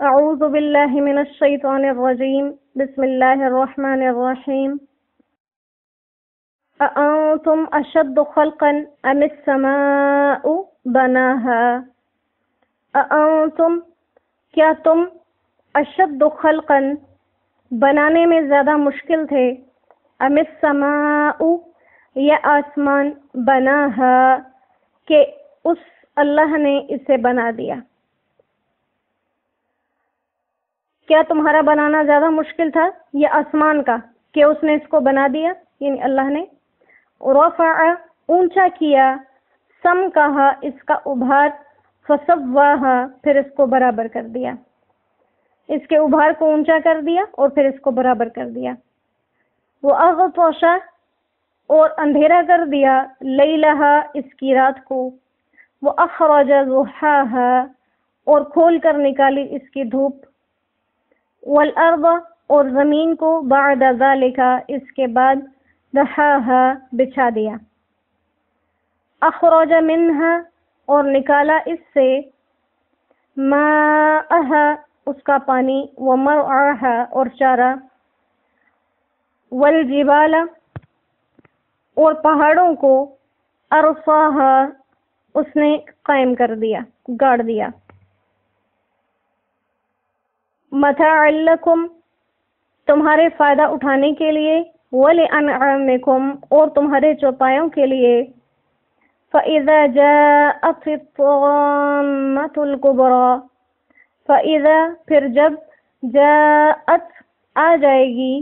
اعوذ باللہ من الشیطان الرجیم بسم اللہ الرحمن الرحیم اانتم اشد خلقا ام السماء بناها اانتم کیا تم اشد خلقا بنانے میں زیادہ مشکل تھے ام السماء یا آسمان بناها کہ اس اللہ نے اسے بنا دیا. کیا تمہارا بنانا زیادہ مشکل تھا یا آسمان کا کہ اس نے اس کو بنا دیا، یعنی اللہ نے. رفع اونچا کیا، سم کہا اس کا ابھار، فسواہا پھر اس کو برابر کر دیا، اس کے ابھار کو اونچا کر دیا اور پھر اس کو برابر کر دیا. وَأَغْطَشَ اور اندھیرا کر دیا، لیلہا اس کی رات کو، وَأَخْرَجَ ضُحَاهَا اور کھول کر نکالی اس کی دھوپ، والارض اور زمین کو بعد ذالک اس کے بعد دحاها بچھا دیا. اخرج منها اور نکالا اس سے، ماءها اس کا پانی، ومرعاها اور چارہ، والجبال اور پہاڑوں کو، ارصاها اس نے قائم کر دیا، گاڑ دیا. متاعا لکم تمہارے فائدہ اٹھانے کے لیے، ولانعامکم اور تمہارے چوپایوں کے لیے. فَإِذَا جَاءَتِ الطَّامَّةُ الْكُبْرَى فَإِذَا پھر جب، جاءت آ جائے گی،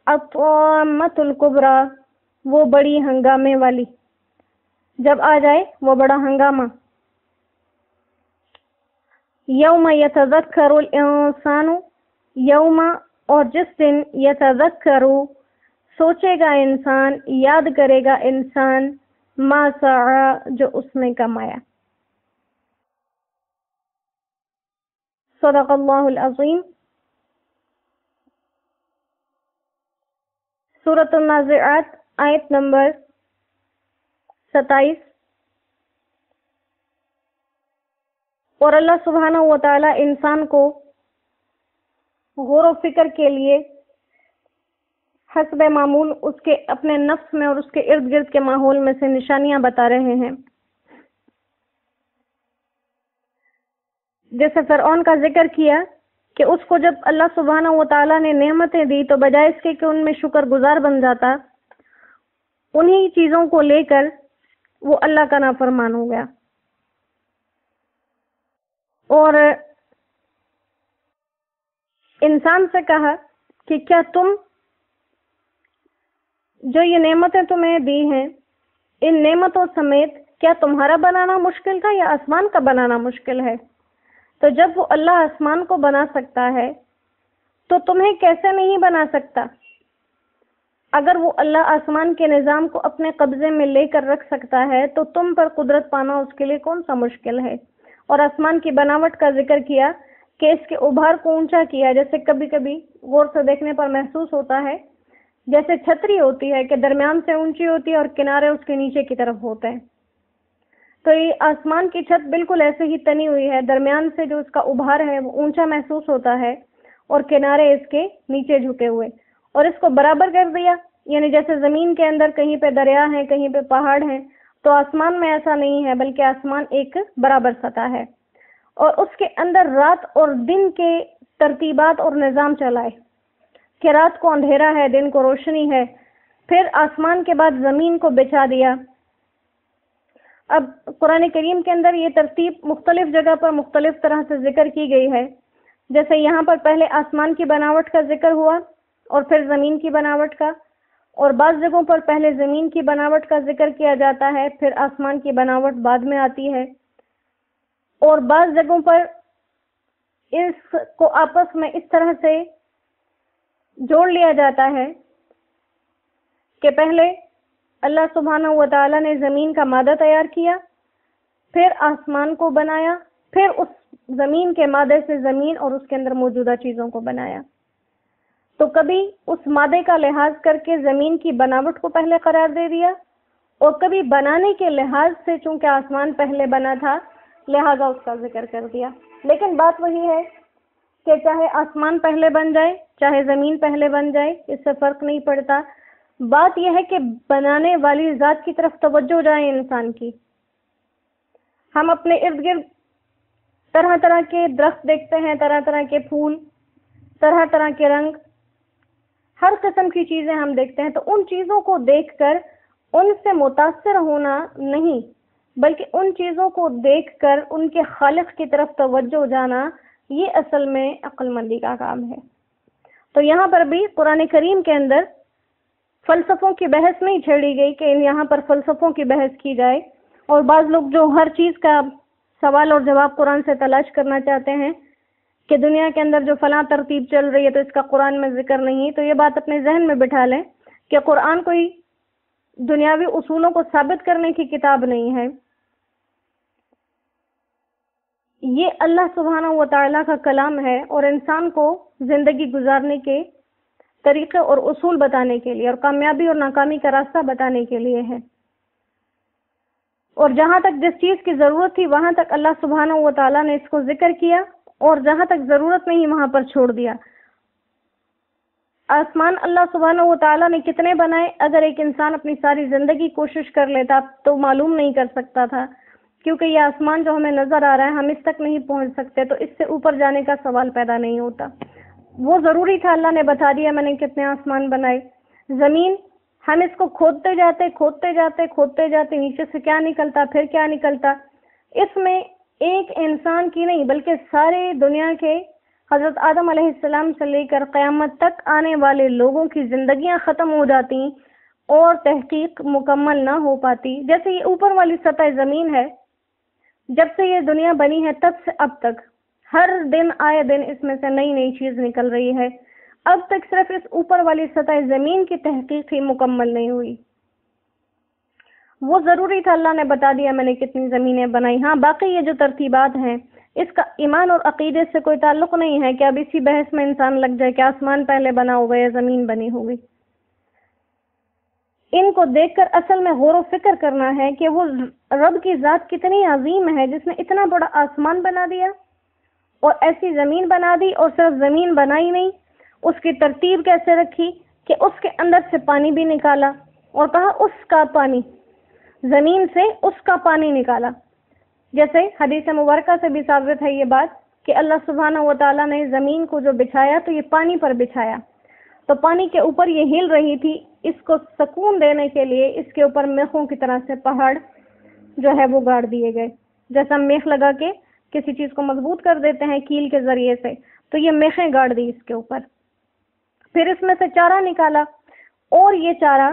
الطَّامَّةُ الْكُبْرَى وہ بڑی ہنگامے والی، جب آ جائے وہ بڑا ہنگامہ. یوم یتذکر الانسان یوم اور جس دن، یتذکر سوچے گا انسان، یاد کرے گا انسان، ما سعی جو اس نے کمایا. صدق اللہ العظیم. سورۃ النازعات آیت نمبر 27. اور اللہ سبحانہ و تعالی انسان کو غور و فکر کے لیے حسب معمول اس کے اپنے نفس میں اور اس کے ارد گرد کے ماحول میں سے نشانیاں بتا رہے ہیں. جیسے فرعون کا ذکر کیا کہ اس کو جب اللہ سبحانہ و تعالی نے نعمتیں دی تو بجائے اس کے کہ ان میں شکر گزار بن جاتا، انہی چیزوں کو لے کر وہ اللہ کا نافرمان ہو گیا. اور انسان سے کہا کہ کیا تم جو یہ نعمتیں تمہیں دی ہیں، ان نعمتوں سمیت کیا تمہارا بنانا مشکل تھا یا آسمان کا بنانا مشکل ہے؟ تو جب وہ اللہ آسمان کو بنا سکتا ہے تو تمہیں کیسے نہیں بنا سکتا؟ اگر وہ اللہ آسمان کے نظام کو اپنے قبضے میں لے کر رکھ سکتا ہے تو تم پر قدرت پانا اس کے لیے کون سا مشکل ہے؟ اور آسمان کی بناوٹ کا ذکر کیا کہ اس کے ابھار کو اونچا کیا، جیسے کبھی کبھی غور سے دیکھنے پر محسوس ہوتا ہے جیسے چھتری ہوتی ہے کہ درمیان سے اونچی ہوتی ہے اور کنارے اس کے نیچے کی طرف ہوتے ہیں. تو یہ آسمان کی چھت بالکل ایسے ہی تنی ہوئی ہے، درمیان سے جو اس کا ابھار ہے وہ اونچا محسوس ہوتا ہے اور کنارے اس کے نیچے جھکے ہوئے، اور اس کو برابر کر دیا. یعنی جیسے زمین کے اندر کہیں پہ دریا ہے، کہیں پہ پہاڑ ہیں، تو آسمان میں ایسا نہیں ہے، بلکہ آسمان ایک برابر سطح ہے. اور اس کے اندر رات اور دن کے ترتیبات اور نظام چلائے کہ رات کو اندھیرا ہے، دن کو روشنی ہے. پھر آسمان کے بعد زمین کو بچھا دیا. اب قرآن کریم کے اندر یہ ترتیب مختلف جگہ پر مختلف طرح سے ذکر کی گئی ہے. جیسے یہاں پر پہلے آسمان کی بناوٹ کا ذکر ہوا اور پھر زمین کی بناوٹ کا، اور بعض جگہوں پر پہلے زمین کی بناوٹ کا ذکر کیا جاتا ہے، پھر آسمان کی بناوٹ بعد میں آتی ہے. اور بعض جگہوں پر اس کو آپس میں اس طرح سے جوڑ لیا جاتا ہے کہ پہلے اللہ سبحانہ و تعالی نے زمین کا مادہ تیار کیا، پھر آسمان کو بنایا، پھر اس زمین کے مادے سے زمین اور اس کے اندر موجودہ چیزوں کو بنایا. تو کبھی اس مادے کا لحاظ کر کے زمین کی بناوٹ کو پہلے قرار دے دیا، اور کبھی بنانے کے لحاظ سے چونکہ آسمان پہلے بنا تھا لہذا اس کا ذکر کر دیا. لیکن بات وہی ہے کہ چاہے آسمان پہلے بن جائے چاہے زمین پہلے بن جائے، اس سے فرق نہیں پڑتا۔ بات یہ ہے کہ بنانے والی ذات کی طرف توجہ جائے انسان کی۔ ہم اپنے ارد گرد طرح طرح کے درخت دیکھتے ہیں، طرح طرح کے پھول، طرح طرح کے رنگ، ہر قسم کی چیزیں ہم دیکھتے ہیں، تو ان چیزوں کو دیکھ کر ان سے متاثر ہونا نہیں، بلکہ ان چیزوں کو دیکھ کر ان کے خالق کی طرف توجہ جانا، یہ اصل میں عقل مندی کا کام ہے۔ تو یہاں پر بھی قرآن کریم کے اندر فلسفوں کی بحث نہیں چھیڑی گئی کہ یہاں پر فلسفوں کی بحث کی جائے، اور بعض لوگ جو ہر چیز کا سوال اور جواب قرآن سے تلاش کرنا چاہتے ہیں کہ دنیا کے اندر جو فلاں ترتیب چل رہی ہے تو اس کا قرآن میں ذکر نہیں، تو یہ بات اپنے ذہن میں بٹھا لیں کہ قرآن کوئی دنیاوی اصولوں کو ثابت کرنے کی کتاب نہیں ہے، یہ اللہ سبحانہ و تعالیٰ کا کلام ہے، اور انسان کو زندگی گزارنے کے طریقے اور اصول بتانے کے لیے، اور کامیابی اور ناکامی کا راستہ بتانے کے لیے ہے۔ اور جہاں تک جس چیز کی ضرورت تھی وہاں تک اللہ سبحانہ و تعالیٰ نے اس کو ذکر کیا، اور جہاں تک ضرورت نہیں وہاں پر چھوڑ دیا۔ آسمان اللہ سبحانہ و تعالیٰ نے کتنے بنائے، اگر ایک انسان اپنی ساری زندگی کوشش کر لیتا تو معلوم نہیں کر سکتا تھا، کیونکہ یہ آسمان جو ہمیں نظر آ رہا ہے ہم اس تک نہیں پہنچ سکتے، تو اس سے اوپر جانے کا سوال پیدا نہیں ہوتا۔ وہ ضروری تھا، اللہ نے بتا دیا میں نے کتنے آسمان بنائے۔ زمین، ہم اس کو کھودتے جاتے نیچے سے کیا نکلتا، پھر کیا نکلتا، اس میں ایک انسان کی نہیں بلکہ سارے دنیا کے حضرت آدم علیہ السلام سے لے کر قیامت تک آنے والے لوگوں کی زندگیاں ختم ہو جاتی اور تحقیق مکمل نہ ہو پاتی۔ جیسے یہ اوپر والی سطح زمین ہے، جب سے یہ دنیا بنی ہے تب سے اب تک ہر دن آئے دن اس میں سے نئی نئی چیز نکل رہی ہے، اب تک صرف اس اوپر والی سطح زمین کی تحقیق ہی مکمل نہیں ہوئی۔ وہ ضروری تھا، اللہ نے بتا دیا میں نے کتنی زمینیں بنائی۔ ہاں باقی یہ جو ترتیبات ہیں اس کا ایمان اور عقیدے سے کوئی تعلق نہیں ہے کہ اب اسی بحث میں انسان لگ جائے کہ آسمان پہلے بنا ہوگا یا زمین بنی ہوگی۔ ان کو دیکھ کر اصل میں غور و فکر کرنا ہے کہ وہ رب کی ذات کتنی عظیم ہے جس نے اتنا بڑا آسمان بنا دیا اور ایسی زمین بنا دی، اور صرف زمین بنائی نہیں، اس کی ترتیب کیسے رکھی کہ اس کے اندر سے پانی بھی نکالا، اور کہا اس کا پانی، زمین سے اس کا پانی نکالا۔ جیسے حدیث مبارکہ سے بھی ثابت ہے یہ بات کہ اللہ سبحانہ و تعالیٰ نے زمین کو جو بچھایا تو یہ پانی پر بچھایا، تو پانی کے اوپر یہ ہل رہی تھی، اس کو سکون دینے کے لیے اس کے اوپر میخوں کی طرح سے پہاڑ جو ہے وہ گاڑ دیے گئے، جیسا میخ لگا کے کسی چیز کو مضبوط کر دیتے ہیں کیل کے ذریعے سے، تو یہ میخیں گاڑ دی اس کے اوپر۔ پھر اس میں سے چارہ نکالا، اور یہ چارہ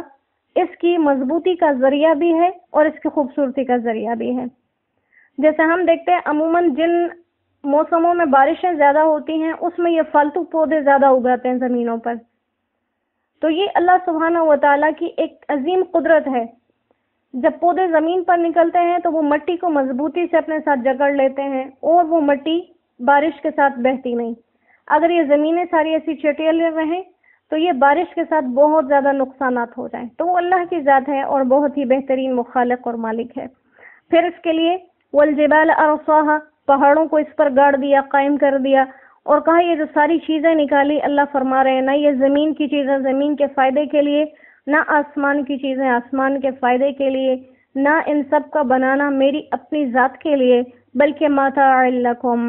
اس کی مضبوطی کا ذریعہ بھی ہے اور اس کی خوبصورتی کا ذریعہ بھی ہے۔ جیسے ہم دیکھتے ہیں عموماً جن موسموں میں بارشیں زیادہ ہوتی ہیں اس میں یہ فالتو پودے زیادہ اگاتے ہیں زمینوں پر، تو یہ اللہ سبحانہ و تعالیٰ کی ایک عظیم قدرت ہے۔ جب پودے زمین پر نکلتے ہیں تو وہ مٹی کو مضبوطی سے اپنے ساتھ جکڑ لیتے ہیں اور وہ مٹی بارش کے ساتھ بہتی نہیں۔ اگر یہ زمینیں ساری ایسی چٹیلیں رہیں تو یہ بارش کے ساتھ بہت زیادہ نقصانات ہو جائیں، تو وہ اللہ کی ذات ہے اور بہت ہی بہترین مخالق اور مالک ہے۔ پھر اس کے لیے والجبال ارصاها، پہاڑوں کو اس پر گاڑ دیا، قائم کر دیا، اور کہا یہ جو ساری چیزیں نکالی، اللہ فرما رہے ہیں نہ یہ زمین کی چیزیں زمین کے فائدے کے لیے، نہ آسمان کی چیزیں آسمان کے فائدے کے لیے، نہ ان سب کا بنانا میری اپنی ذات کے لیے، بلکہ متاع لکم،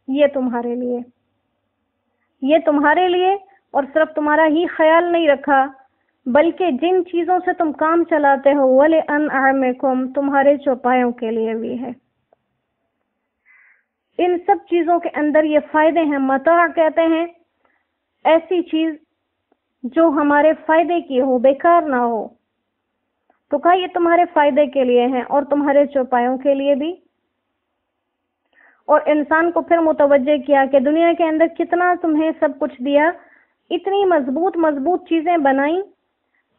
یہ تمہارے لیے، یہ تمہارے لیے، اور صرف تمہارا ہی خیال نہیں رکھا بلکہ جن چیزوں سے تم کام چلاتے ہو وَلِأَنْعَامِكُمْ، تمہارے چوپایوں کے لیے بھی ہے۔ ان سب چیزوں کے اندر یہ فائدے ہیں۔ متاع کہتے ہیں ایسی چیز جو ہمارے فائدے کی ہو، بیکار نہ ہو، تو کہا یہ تمہارے فائدے کے لیے ہیں اور تمہارے چوپایوں کے لیے بھی۔ اور انسان کو پھر متوجہ کیا کہ دنیا کے اندر کتنا تمہیں سب کچھ دیا، اتنی مضبوط مضبوط چیزیں بنائیں،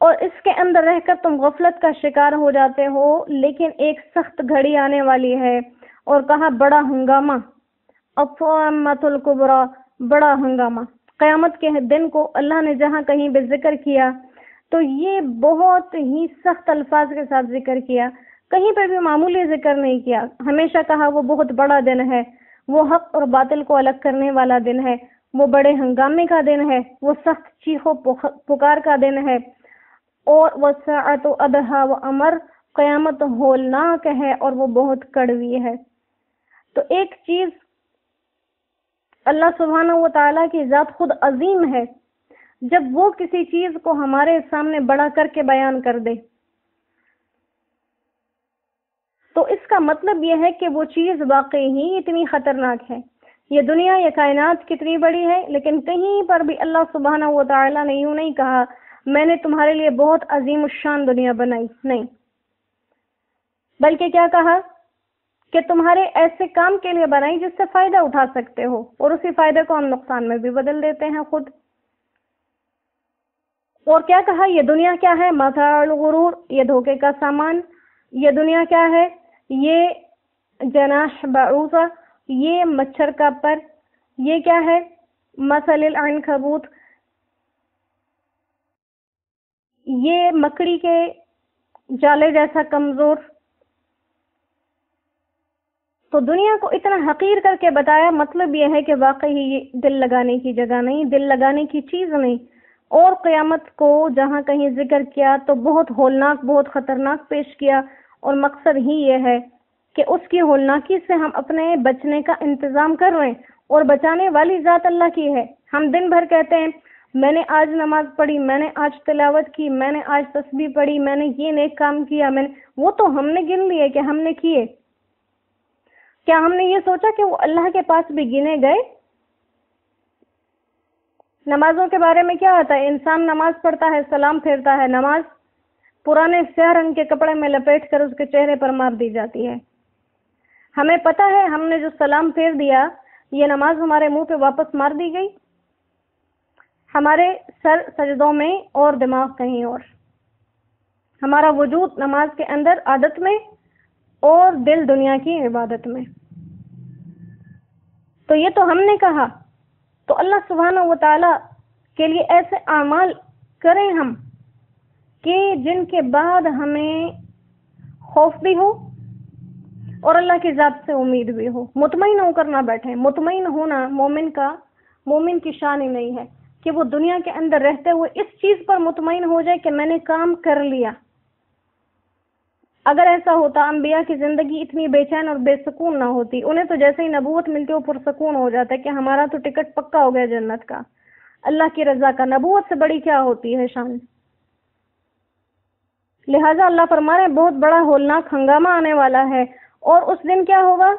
اور اس کے اندر رہ کر تم غفلت کا شکار ہو جاتے ہو، لیکن ایک سخت گھڑی آنے والی ہے، اور کہا بڑا ہنگامہ، الطامۃ الکبریٰ، بڑا ہنگامہ۔ قیامت کے دن کو اللہ نے جہاں کہیں بھی ذکر کیا تو یہ بہت ہی سخت الفاظ کے ساتھ ذکر کیا، کہیں پر بھی معمولی ذکر نہیں کیا، ہمیشہ کہا وہ بہت بڑا دن ہے، وہ حق اور باطل کو الگ کرنے والا دن ہے، وہ بڑے ہنگامے کا دن ہے، وہ سخت چیخ و پکار کا دن ہے، اور وَالسَّاعَةُ أَدْهَىٰ وَأَمَرُ، قیامت ہولناک ہے اور وہ بہت کڑوی ہے۔ تو ایک چیز اللہ سبحانہ و تعالیٰ کی ذات خود عظیم ہے، جب وہ کسی چیز کو ہمارے سامنے بڑا کر کے بیان کر دے تو اس کا مطلب یہ ہے کہ وہ چیز واقعی ہی اتنی خطرناک ہے۔ یہ دنیا، یہ کائنات کتنی بڑی ہے، لیکن کہیں پر بھی اللہ سبحانہ و تعالیٰ نے یوں نہیں کہا میں نے تمہارے لیے بہت عظیم الشان دنیا بنائی، نہیں، بلکہ کیا کہا کہ تمہارے ایسے کام کے لیے بنائی جس سے فائدہ اٹھا سکتے ہو، اور اسی فائدے کو ہم نقصان میں بھی بدل دیتے ہیں خود۔ اور کیا کہا، یہ دنیا کیا ہے؟ متاع الغرور، یہ دھوکے کا سامان۔ یہ دنیا کیا ہے؟ یہ جناح بعوضہ، یہ مچھر کا پر۔ یہ کیا ہے؟ مثل العنکبوت، یہ مکڑی کے جالے جیسا کمزور۔ تو دنیا کو اتنا حقیر کر کے بتایا، مطلب یہ ہے کہ واقعی یہ دل لگانے کی جگہ نہیں، دل لگانے کی چیز نہیں۔ اور قیامت کو جہاں کہیں ذکر کیا تو بہت ہولناک، بہت خطرناک پیش کیا، اور مقصد ہی یہ ہے کہ اس کی ہولناکی سے ہم اپنے بچنے کا انتظام کر رہے ہیں، اور بچانے والی ذات اللہ کی ہے۔ ہم دن بھر کہتے ہیں میں نے آج نماز پڑھی، میں نے آج تلاوت کی، میں نے آج تسبیح پڑھی، میں نے یہ نیک کام کیا، وہ تو ہم نے گن لیے کہ ہم نے کیے۔ کیا ہم نے یہ سوچا کہ وہ اللہ کے پاس بھی گنے گئے؟ نمازوں کے بارے میں کیا آتا ہے؟ انسان نماز پڑھتا ہے، سلام پھیرتا ہے، نماز پرانے سیاہ رنگ کے کپڑے میں لپیٹ کر اس کے چہرے پر مار دی جاتی ہے۔ ہمیں پتہ ہے ہم نے جو سلام پھیر دیا، یہ نماز ہمارے منہ پہ واپس مار دی گئی۔ ہمارے سر سجدوں میں اور دماغ کہیں اور، ہمارا وجود نماز کے اندر عادت میں اور دل دنیا کی عبادت میں۔ تو یہ تو ہم نے کہا، تو اللہ سبحانہ و تعالی کے لیے ایسے اعمال کریں ہم کہ جن کے بعد ہمیں خوف بھی ہو اور اللہ کی ذات سے امید بھی ہو، مطمئن ہو کر نہ بیٹھیں۔ مطمئن ہونا مومن کی شان ہی نہیں ہے کہ وہ دنیا کے اندر رہتے ہوئے اس چیز پر مطمئن ہو جائے کہ میں نے کام کر لیا۔ اگر ایسا ہوتا انبیاء کی زندگی اتنی بے چین اور بے سکون نہ ہوتی، انہیں تو جیسے ہی نبوت ملتی وہ پرسکون ہو جاتا ہے کہ ہمارا تو ٹکٹ پکا ہو گیا جنت کا، اللہ کی رضا کا۔ نبوت سے بڑی کیا ہوتی ہے شان؟ لہٰذا اللہ فرما رہے ہیں بہت بڑا ہولناک ہنگامہ آنے والا ہے، اور اس دن کیا ہوگا؟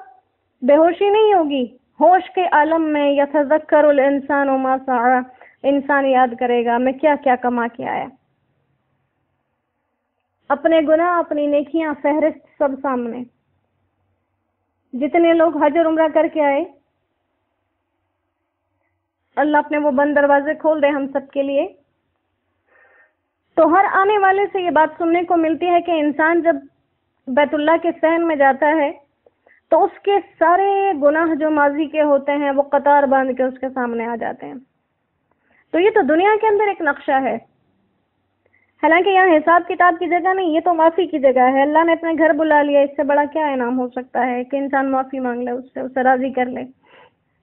بے ہوشی نہیں ہوگی، ہوش کے عالم میں یتذکر الانسان ما سعی، انسان یاد کرے گا میں کیا کیا کما کے آیا۔ اپنے گناہ، اپنی نیکیاں، فہرست سب سامنے۔ جتنے لوگ حج اور عمرہ کر کے آئے، اللہ اپنے وہ بند دروازے کھول دے ہم سب کے لیے، تو ہر آنے والے سے یہ بات سننے کو ملتی ہے کہ انسان جب بیت اللہ کے صحن میں جاتا ہے تو اس کے سارے گناہ جو ماضی کے ہوتے ہیں وہ قطار باندھ کے اس کے سامنے آ جاتے ہیں۔ تو یہ تو دنیا کے اندر ایک نقشہ ہے، حالانکہ یہاں حساب کتاب کی جگہ نہیں، یہ تو معافی کی جگہ ہے۔ اللہ نے اپنے گھر بلا لیا، اس سے بڑا کیا انعام ہو سکتا ہے کہ انسان معافی مانگ لے، اسے راضی کر لے۔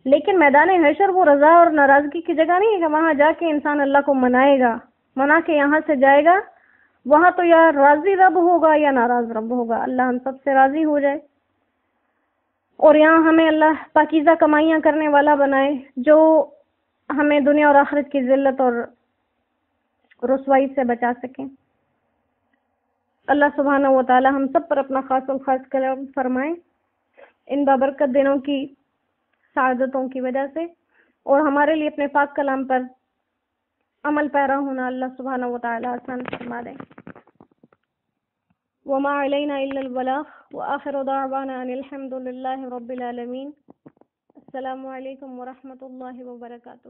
لیکن میدان حشر وہ رضا اور ناراضگی کی جگہ نہیں ہے کہ وہاں جا کے انسان اللہ کو منائے گا، منا کے یہاں سے جائے گا، وہاں تو یا راضی رب ہوگا یا ناراض رب ہوگا۔ اللہ ہم سب سے راضی ہو جائے، اور یہاں ہمیں اللہ پاکیزہ کمائیاں کرنے والا بنائے جو ہمیں دنیا اور آخرت کی ذلت اور رسوائی سے بچا سکیں۔ اللہ سبحانہ و تعالی ہم سب پر اپنا خاص و خاص کرم فرمائے ان بابرکت دنوں کی سعادتوں کی وجہ سے، اور ہمارے لیے اپنے پاک کلام پر عمل پیرا ہونا اللہ سبحانہ و تعالی آسان فرما دیں۔ وما علینا الا البلاغ وآخر دعوانا ان الحمد للہ رب العالمین۔ السلام علیکم ورحمۃ اللہ وبرکاتہ۔